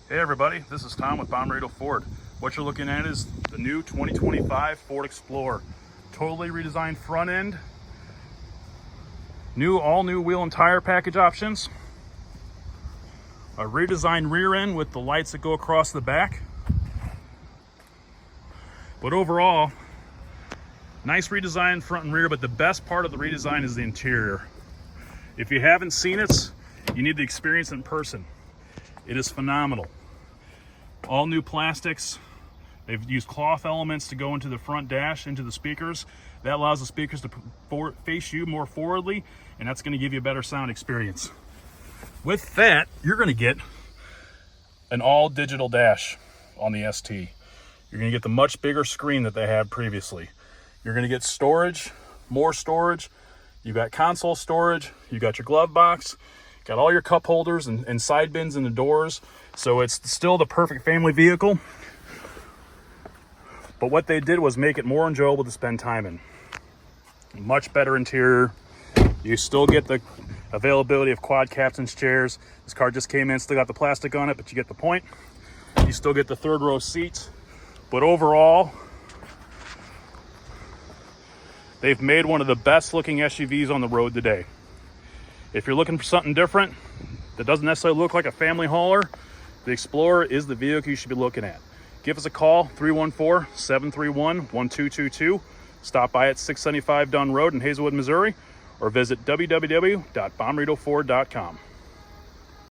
Hey everybody, this is Tom with Bommarito Ford. What you're looking at is the new 2025 Ford Explorer. Totally redesigned front end, all new wheel and tire package options, a redesigned rear end with the lights that go across the back. But overall, nice redesign front and rear, but the best part of the redesign is the interior. If you haven't seen it, you need to experience it in person. It is phenomenal. All new plastics. They've used cloth elements to go into the front dash, into the speakers. That allows the speakers to face you more forwardly, and that's going to give you a better sound experience. With that, you're going to get an all digital dash on the ST. You're going to get the much bigger screen that they had previously. You're going to get storage, more storage. You've got console storage. You've got your glove box. Got all your cup holders and side bins in the doors. So it's still the perfect family vehicle. But what they did was make it more enjoyable to spend time in. Much better interior. You still get the availability of quad captain's chairs. This car just came in, still got the plastic on it, but you get the point. You still get the third row seats. But overall, they've made one of the best looking SUVs on the road today. If you're looking for something different that doesn't necessarily look like a family hauler, the Explorer is the vehicle you should be looking at. Give us a call, 314-731-1222. Stop by at 675 Dunn Road in Hazelwood, Missouri, or visit www.bommaritoford.com.